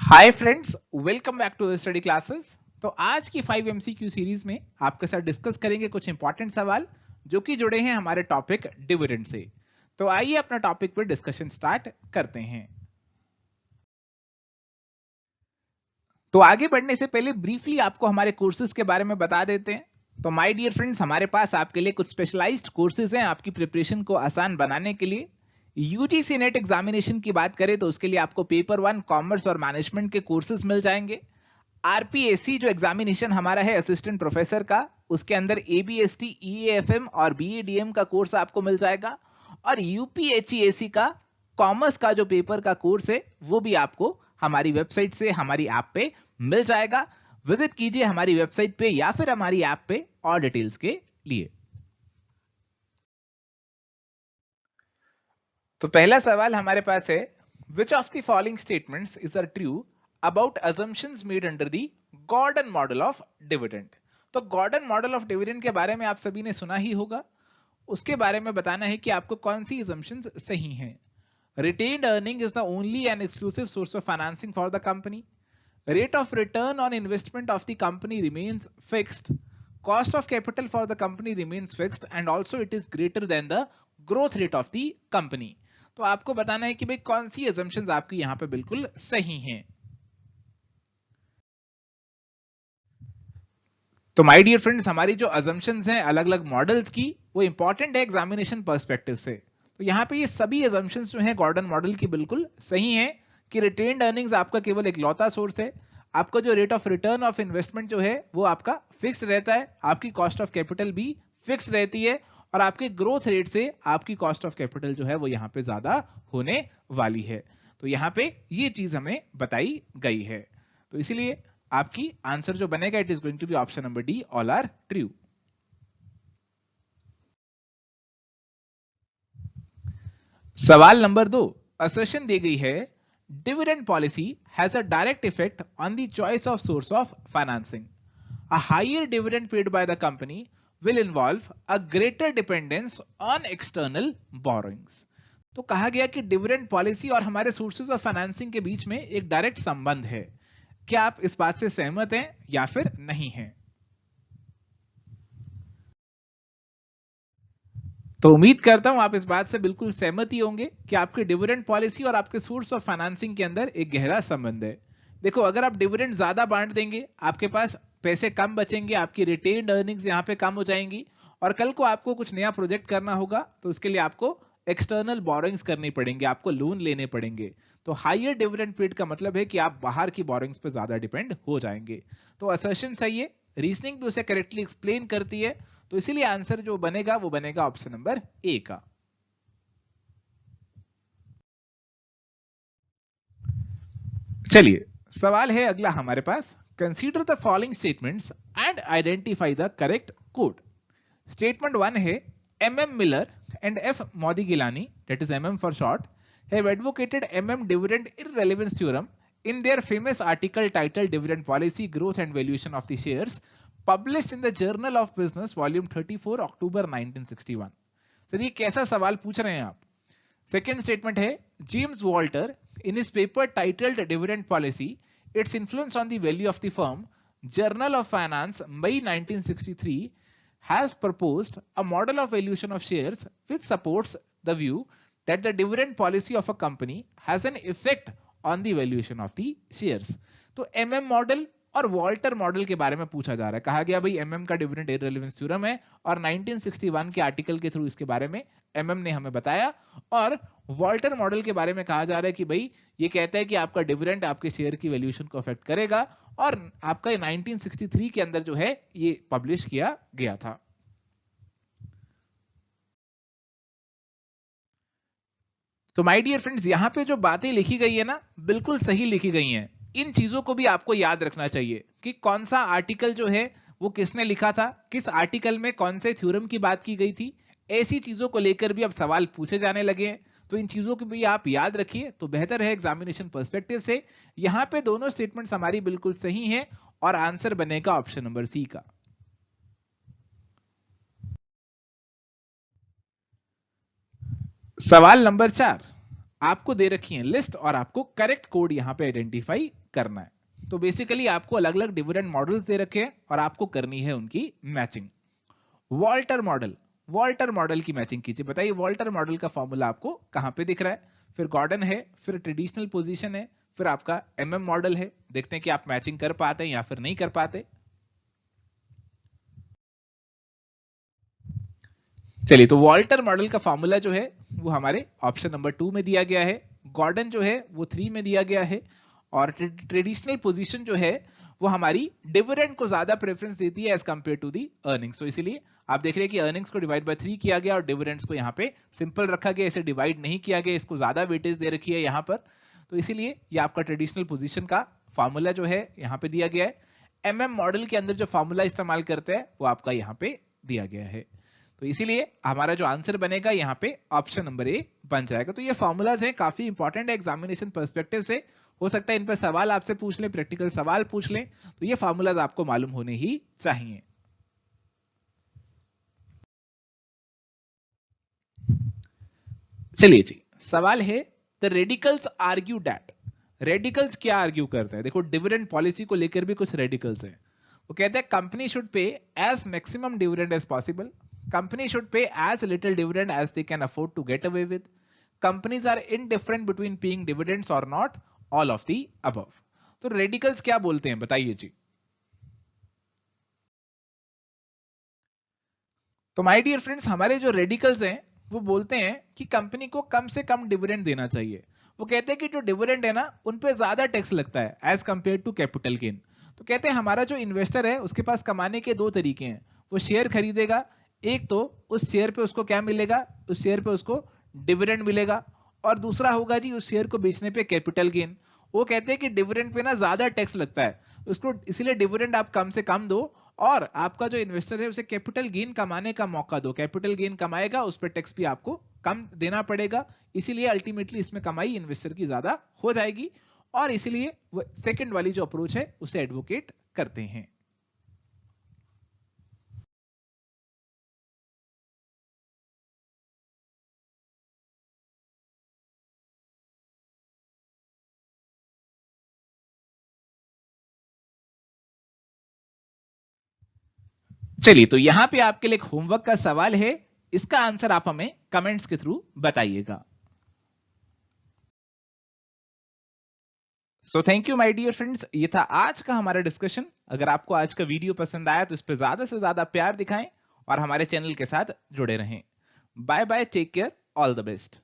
Hi friends, welcome back to study classes. तो आज की 5 एमसीक्यू सीरीज में आपके साथ डिस्कस करेंगे कुछ इंपॉर्टेंट सवाल जो कि जुड़े हैं हमारे टॉपिक डिविडेंड से। तो आइए अपना टॉपिक पर डिस्कशन स्टार्ट करते हैं। तो आगे बढ़ने से पहले ब्रीफली आपको हमारे कोर्सेज के बारे में बता देते हैं। तो माय डियर फ्रेंड्स, हमारे पास आपके लिए कुछ स्पेशलाइज्ड कोर्सेज हैं आपकी प्रिपरेशन को आसान बनाने के लिए। यूजीसी नेट एग्जामिनेशन की बात करें तो उसके लिए आपको पेपर 1 कॉमर्स और मैनेजमेंट के कोर्सेज मिल जाएंगे। आरपीएससी जो एग्जामिनेशन हमारा है असिस्टेंट प्रोफेसर का, उसके अंदर एबीएसटी, ईएएफएम और बीईडीएम का कोर्स आपको मिल जाएगा। और यूपीएचईएसी का कॉमर्स का जो पेपर का कोर्स है वो भी आपको हमारी वेबसाइट से, हमारी ऐप पे मिल जाएगा। विजिट कीजिए हमारी वेबसाइट पे या फिर हमारी ऐप पे और डिटेल्स के लिए। तो पहला सवाल हमारे पास है, which of the following statements is are true about assumptions made under the Gordon model of dividend. तो गॉर्डन मॉडल ऑफ डिविडेंड के बारे में आप सभी ने सुना ही होगा। उसके बारे में बताना है कि आपको कौन सी assumptions सही हैं। retained earning is the only and exclusive source of financing for the company. Rate of return on investment of the company remains fixed. Cost of capital for the company remains fixed and also it is greater than the growth rate of the company. तो आपको बताना है कि भाई कौन सी assumptions आपकी यहां पे बिल्कुल सही हैं। तो माय डियर फ्रेंड्स, हमारी जो assumptions हैं अलग अलग मॉडल्स की, वो इंपॉर्टेंट है एग्जामिनेशन पर्सपेक्टिव से। तो यहाँ पे ये सभी assumptions जो हैं गॉर्डन मॉडल की बिल्कुल सही हैं कि रिटेन्ड अर्निंग्स आपका केवल एक लौता सोर्स है। आपका जो rate of return of investment जो है वो आपका फिक्स रहता है, आपकी कॉस्ट ऑफ कैपिटल भी फिक्स रहती है और आपके ग्रोथ रेट से आपकी कॉस्ट ऑफ कैपिटल जो है वो यहाँ पे ज्यादा होने वाली है। तो यहाँ पे ये चीज हमें बताई गई है। तो इसीलिए आपकी आंसर जो बनेगा it is going to be option number D, all are true. सवाल नंबर 2, असर्शन दी गई है, dividend policy has a direct effect on the choice of source of financing. A higher dividend paid by the company will involve a greater dependence on external borrowings। तो कहा गया कि dividend policy और हमारे sources of financing के बीच में एक direct संबंध है। क्या आप इस बात से सहमत हैं या फिर नहीं हैं? तो उम्मीद करता हूं आप इस बात से बिल्कुल सहमत ही होंगे कि आपके डिविडेंड पॉलिसी और आपके सोर्स ऑफ फाइनेंसिंग के अंदर एक गहरा संबंध है। देखो, अगर आप डिविडेंड ज्यादा बांट देंगे, आपके पास पैसे कम बचेंगे, आपकी रिटेन्ड अर्निंग्स यहां पे कम हो जाएंगी और कल को आपको कुछ नया प्रोजेक्ट करना होगा तो उसके लिए आपको एक्सटर्नल बोरोइंग्स करनी पड़ेंगे, आपको लोन लेने पड़ेंगे। तो हायर डिविडेंड पेड का मतलब है कि आप बाहर की बोरोइंग्स पे ज्यादा डिपेंड हो जाएंगे। तो असर्शन सही है, रीजनिंग भी उसे करेक्टली एक्सप्लेन करती है। तो इसीलिए आंसर जो बनेगा वो बनेगा ऑप्शन नंबर ए का। चलिए, सवाल है अगला हमारे पास, consider the following statements and identify the correct code. Statement 1 है, MM Miller and F Modigliani, that is MM for short, have advocated MM dividend irrelevance theorem in their famous article titled Dividend Policy, Growth and Valuation of the Shares, published in the Journal of Business, volume 34, October 1961। Sir ये कैसा सवाल पूछ रहे हैं आप? Second statement है, James Walter in his paper titled dividend policy, its influence on the value of the firm, journal of finance, May 1963, has proposed a model of valuation of shares which supports the view that the dividend policy of a company has an effect on the valuation of the shares। तो MM model और Walter model के बारे में पूछा जा रहा है। कहा गया भाई MM का डिविडेंड इररिलेवेंस थ्योरम है और 1961 के आर्टिकल के थ्रू इसके बारे में MM ने हमें बताया। और वॉल्टर मॉडल के बारे में कहा जा रहा है कि भाई ये कहता है कि आपका डिविडेंड आपके शेयर की वैल्यूएशन को अफेक्ट करेगा और आपका 1963 के अंदर जो है ये पब्लिश किया गया था। तो माय डियर फ्रेंड्स, यहां पे जो बातें लिखी गई है ना, बिल्कुल सही लिखी गई हैं। इन चीजों को भी आपको याद रखना चाहिए कि कौन सा आर्टिकल जो है वो किसने लिखा था, किस आर्टिकल में कौन से थ्योरम की बात की गई थी। ऐसी चीजों को लेकर भी अब सवाल पूछे जाने लगे हैं, तो इन चीजों को भी आप याद रखिए तो बेहतर है एग्जामिनेशन पर्सपेक्टिव से। यहां पे दोनों स्टेटमेंट्स हमारी बिल्कुल सही हैं और आंसर बनेगा ऑप्शन नंबर सी का। सवाल नंबर 4 आपको दे रखी है लिस्ट और आपको करेक्ट कोड यहां पे आइडेंटिफाई करना है। तो बेसिकली आपको अलग अलग डिविडेंड मॉडल्स दे रखे हैं और आपको करनी है उनकी मैचिंग। वॉल्टर मॉडल की मैचिंग कीजिए। बताइए वॉल्टर मॉडल का फॉर्मूला आपको कहां पे दिख रहा है? फिर गॉर्डन है, फिर ट्रेडिशनल पोजीशन है, फिर आपका एमएम मॉडल है। देखते हैं कि आप मैचिंग कर पाते हैं या फिर नहीं कर पाते। चलिए, तो वॉल्टर मॉडल का फॉर्मूला जो है वो हमारे ऑप्शन नंबर 2 में दिया गया है, गॉर्डन जो है वो 3 में दिया गया है, और ट्रेडिशनल पोजीशन जो है वो हमारी डिविडेंड को ज्यादा प्रेफरेंस देती है as compare to the earnings. तो इसीलिए आप देख रहे हैं कि अर्निंग्स को डिवाइड बाय 3 किया गया और डिविडेंड्स को यहाँ पे सिंपल रखा गया, इसे डिवाइड नहीं किया गया, इसको ज्यादा वेटेज दे रखी है यहाँ पर। तो इसीलिए ये आपका ट्रेडिशनल पोजीशन का फॉर्मूला जो है यहाँ पे दिया गया है। एमएम मॉडल के अंदर जो फॉर्मूला इस्तेमाल करते हैं वो आपका यहाँ पे दिया गया है। तो इसीलिए हमारा जो आंसर बनेगा यहाँ पे ऑप्शन नंबर ए बन जाएगा। तो ये फॉर्मूलाज हैं, काफी इंपॉर्टेंट है एग्जामिनेशन पर्सपेक्टिव से। हो सकता है इन पर सवाल आपसे पूछ लें, प्रैक्टिकल सवाल पूछ लें, तो ये फॉर्मूलाज आपको मालूम होने ही चाहिए। चलिए जी, सवाल है the radicals argue that. Radicals क्या आर्ग्यू करते हैं? देखो डिविडेंड पॉलिसी को लेकर भी कुछ रेडिकल्स हैं। वो कहते हैं company should pay as maximum dividend as possible, company should pay as little dividend as they can afford to get away with, companies are indifferent between paying dividends or not, all of the above। तो radicals क्या बोलते हैं बताइए जी। तो my dear friends, हमारे जो radicals हैं वो बोलते हैं कि कंपनी को कम से कम डिविडेंड देना चाहिए। वो कहते हैं कि जो डिविडेंड है ना उन पे ज्यादा टैक्स लगता है as compare to capital gain. तो कहते हैं हमारा जो इन्वेस्टर है उसके पास कमाने के दो तरीके हैं। वो शेयर खरीदेगा, एक तो उस शेयर पे उसको क्या मिलेगा, उस शेयर पे उसको डिविडेंड मिलेगा, और दूसरा होगा जी उस शेयर को बेचने पे कैपिटल गेन। वो कहते हैं कि डिविडेंड पे ना ज्यादा टैक्स लगता है उसको, इसीलिए डिविडेंड आप कम से कम दो और आपका जो इन्वेस्टर है उसे कैपिटल गेन कमाने का मौका दो। कैपिटल गेन कमाएगा उस पर टैक्स भी आपको कम देना पड़ेगा, इसीलिए अल्टीमेटली इसमें कमाई इन्वेस्टर की ज्यादा हो जाएगी, और इसीलिए सेकंड वाली जो अप्रोच है उसे एडवोकेट करते हैं। चलिए, तो यहां पे आपके लिए एक होमवर्क का सवाल है, इसका आंसर आप हमें कमेंट्स के थ्रू बताइएगा। So thank you my dear friends, ये था आज का हमारा डिस्कशन। अगर आपको आज का वीडियो पसंद आया तो इस पे ज्यादा से ज्यादा प्यार दिखाएं और हमारे चैनल के साथ जुड़े रहें। Bye bye, take care, all the best.